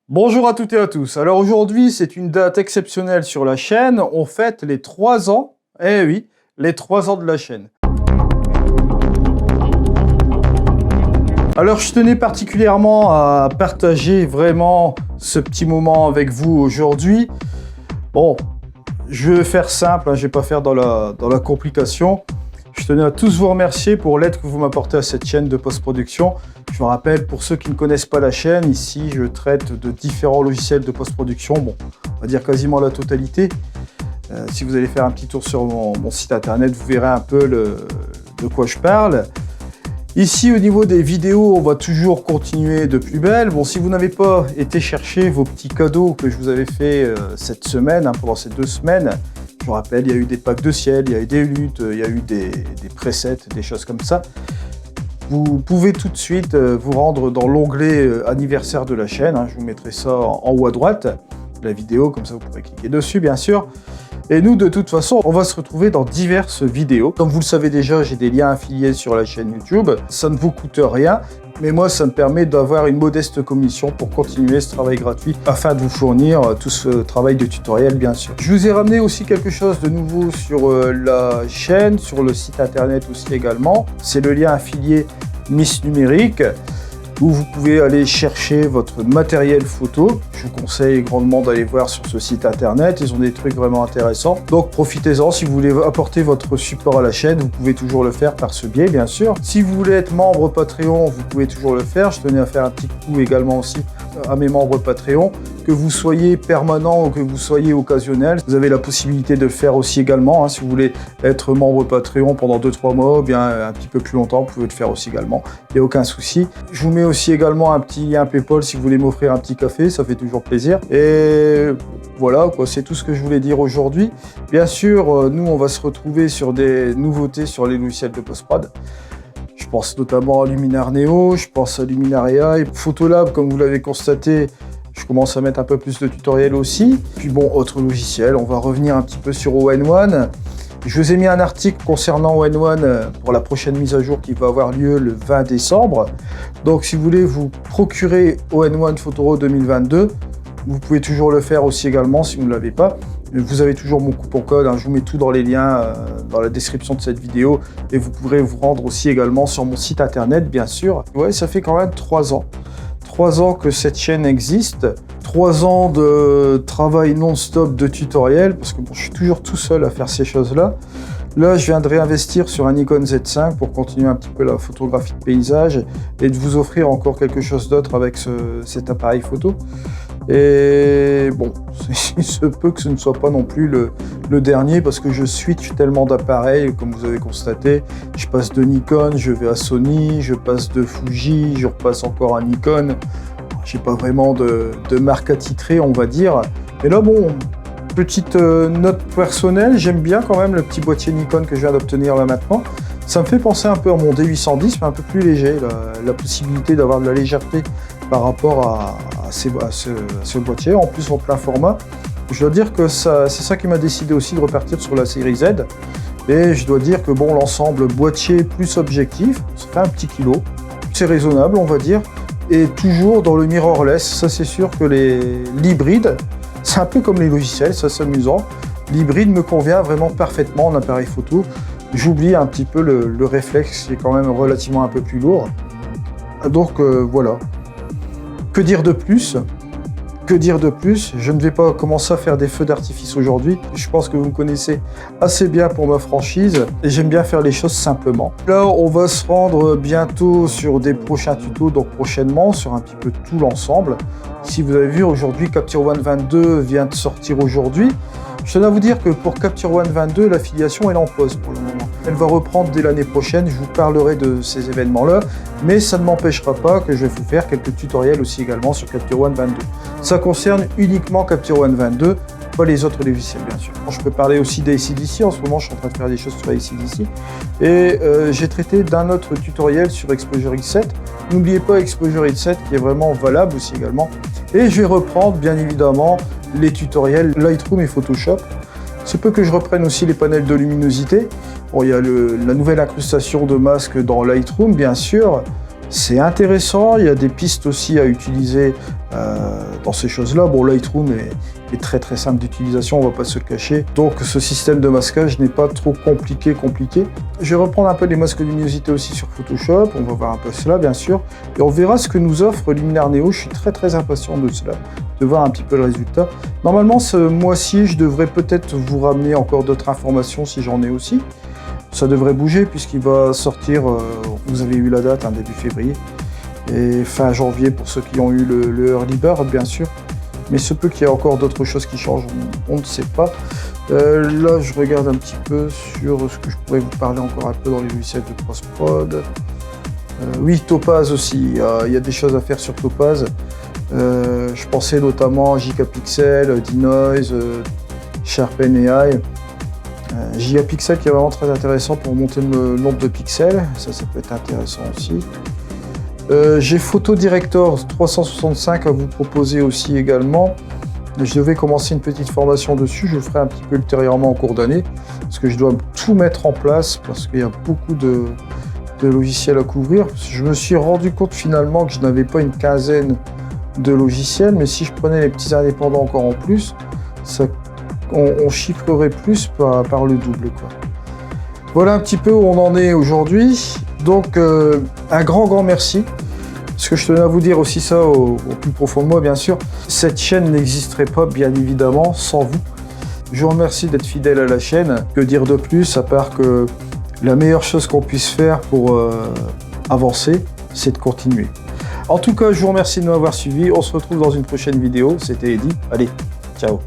Bonjour à toutes et à tous. Alors aujourd'hui, c'est une date exceptionnelle sur la chaîne. On fête les 3 ans. Eh oui, les 3 ans de la chaîne. Alors je tenais particulièrement à partager vraiment ce petit moment avec vous aujourd'hui. Bon, je vais faire simple, je ne vais pas faire dans la complication. Je tenais à tous vous remercier pour l'aide que vous m'apportez à cette chaîne de post-production. Je vous rappelle, pour ceux qui ne connaissent pas la chaîne, ici je traite de différents logiciels de post-production, bon, on va dire quasiment la totalité. Si vous allez faire un petit tour sur mon site internet, vous verrez un peu de quoi je parle. Ici, au niveau des vidéos, on va toujours continuer de plus belle. Bon, si vous n'avez pas été chercher vos petits cadeaux que je vous avais fait cette semaine, pendant ces 2 semaines, je vous rappelle, il y a eu des packs de ciel, il y a eu des luttes, il y a eu des presets, des choses comme ça. Vous pouvez tout de suite vous rendre dans l'onglet anniversaire de la chaîne. Je vous mettrai ça en haut à droite, la vidéo, comme ça vous pourrez cliquer dessus, bien sûr. Et nous, de toute façon, on va se retrouver dans diverses vidéos. Comme vous le savez déjà, j'ai des liens affiliés sur la chaîne YouTube. Ça ne vous coûte rien, mais moi, ça me permet d'avoir une modeste commission pour continuer ce travail gratuit afin de vous fournir tout ce travail de tutoriel, bien sûr. Je vous ai ramené aussi quelque chose de nouveau sur la chaîne, sur le site internet aussi également. C'est le lien affilié Miss Numérique, où vous pouvez aller chercher votre matériel photo. Je vous conseille grandement d'aller voir sur ce site internet, ils ont des trucs vraiment intéressants. Donc profitez-en, si vous voulez apporter votre support à la chaîne, vous pouvez toujours le faire par ce biais, bien sûr. Si vous voulez être membre Patreon, vous pouvez toujours le faire. Je tenais à faire un petit coup également aussi à mes membres Patreon. Que vous soyez permanent ou que vous soyez occasionnel, vous avez la possibilité de le faire aussi également. Si vous voulez être membre Patreon pendant 2-3 mois, ou bien un petit peu plus longtemps, vous pouvez le faire aussi également. Il n'y a aucun souci. Je vous mets aussi également un petit lien PayPal si vous voulez m'offrir un petit café, ça fait toujours plaisir. Et voilà, c'est tout ce que je voulais dire aujourd'hui. Bien sûr, nous, on va se retrouver sur des nouveautés sur les logiciels de post-prod. Je pense notamment à Luminar Neo, je pense à Luminar AI, Photolab, comme vous l'avez constaté. Je commence à mettre un peu plus de tutoriels aussi. Puis bon, autre logiciel, on va revenir un petit peu sur All-in-One. Je vous ai mis un article concernant All-in-One pour la prochaine mise à jour qui va avoir lieu le 20 décembre. Donc si vous voulez vous procurer All-in-One Photoro 2022, vous pouvez toujours le faire aussi également si vous ne l'avez pas. Vous avez toujours mon coupon code, je vous mets tout dans les liens dans la description de cette vidéo. Et vous pourrez vous rendre aussi également sur mon site internet, bien sûr. Ouais, ça fait quand même 3 ans. 3 ans que cette chaîne existe, 3 ans de travail non-stop de tutoriel, parce que bon, je suis toujours tout seul à faire ces choses-là. Là, je viens de réinvestir sur un Nikon Z5 pour continuer un petit peu la photographie de paysage et de vous offrir encore quelque chose d'autre avec cet appareil photo. Et bon, il se peut que ce ne soit pas non plus le dernier parce que je switch tellement d'appareils, comme vous avez constaté. Je passe de Nikon, je vais à Sony, je passe de Fuji, je repasse encore à Nikon. J'ai pas vraiment de marque attitrée, on va dire. Et là, bon, petite note personnelle, j'aime bien quand même le petit boîtier Nikon que je viens d'obtenir là maintenant. Ça me fait penser un peu à mon D810, mais un peu plus léger. La possibilité d'avoir de la légèreté par rapport à ce boîtier, en plus en plein format. Je dois dire que c'est ça qui m'a décidé aussi de repartir sur la série Z. Et je dois dire que bon, l'ensemble boîtier plus objectif, ça fait un petit kilo. C'est raisonnable, on va dire. Et toujours dans le mirrorless, ça c'est sûr que l'hybride, c'est un peu comme les logiciels, ça c'est amusant. L'hybride me convient vraiment parfaitement en appareil photo. J'oublie un petit peu le réflexe qui est quand même relativement un peu plus lourd. Donc voilà. Que dire de plus ? Que dire de plus ? Je ne vais pas commencer à faire des feux d'artifice aujourd'hui. Je pense que vous me connaissez assez bien pour ma franchise et j'aime bien faire les choses simplement. Là, on va se rendre bientôt sur des prochains tutos, donc prochainement, sur un petit peu tout l'ensemble. Si vous avez vu, aujourd'hui, Capture One 22 vient de sortir aujourd'hui. Je tenais à vous dire que pour Capture One 22, l'affiliation est en pause pour le moment. Elle va reprendre dès l'année prochaine, je vous parlerai de ces événements-là, mais ça ne m'empêchera pas que je vais vous faire quelques tutoriels aussi également sur Capture One 22. Ça concerne uniquement Capture One 22, pas les autres logiciels bien sûr. Je peux parler aussi d'ACDC, en ce moment je suis en train de faire des choses sur ACDC, et j'ai traité d'un autre tutoriel sur Exposure X7. N'oubliez pas Exposure X7 qui est vraiment valable aussi également. Et je vais reprendre bien évidemment les tutoriels Lightroom et Photoshop. C'est peu que je reprenne aussi les panels de luminosité. Bon, il y a la nouvelle incrustation de masque dans Lightroom, bien sûr. C'est intéressant, il y a des pistes aussi à utiliser dans ces choses-là. Bon, Lightroom est très très simple d'utilisation, on va pas se le cacher. Donc ce système de masquage n'est pas trop compliqué. Je vais reprendre un peu les masques de luminosité aussi sur Photoshop, on va voir un peu cela bien sûr. Et on verra ce que nous offre Luminaire Neo, je suis très impatient de cela, de voir un petit peu le résultat. Normalement ce mois-ci, je devrais peut-être vous ramener encore d'autres informations si j'en ai aussi. Ça devrait bouger puisqu'il va sortir, vous avez eu la date, début février, et fin janvier pour ceux qui ont eu le Early Bird bien sûr. Mais ce peut qu'il y ait encore d'autres choses qui changent, on ne sait pas. Là, je regarde un petit peu sur ce que je pourrais vous parler encore un peu dans les logiciels de post-prod. Oui, Topaz aussi, il y a des choses à faire sur Topaz. Je pensais notamment à Gigapixel, Denoise, Sharpen AI. Gigapixel qui est vraiment très intéressant pour monter le nombre de pixels, ça peut être intéressant aussi. J'ai Photo Director 365 à vous proposer aussi également. Je devais commencer une petite formation dessus, je le ferai un petit peu ultérieurement en cours d'année, parce que je dois tout mettre en place, parce qu'il y a beaucoup de logiciels à couvrir. Je me suis rendu compte finalement que je n'avais pas une quinzaine de logiciels, mais si je prenais les petits indépendants encore en plus, on chiffrerait plus par le double, quoi. Voilà un petit peu où on en est aujourd'hui. Donc un grand merci. Parce que je tenais à vous dire aussi ça au plus profond de moi, bien sûr. Cette chaîne n'existerait pas, bien évidemment, sans vous. Je vous remercie d'être fidèle à la chaîne. Que dire de plus, à part que la meilleure chose qu'on puisse faire pour avancer, c'est de continuer. En tout cas, je vous remercie de m'avoir suivi. On se retrouve dans une prochaine vidéo. C'était Eddy. Allez, ciao.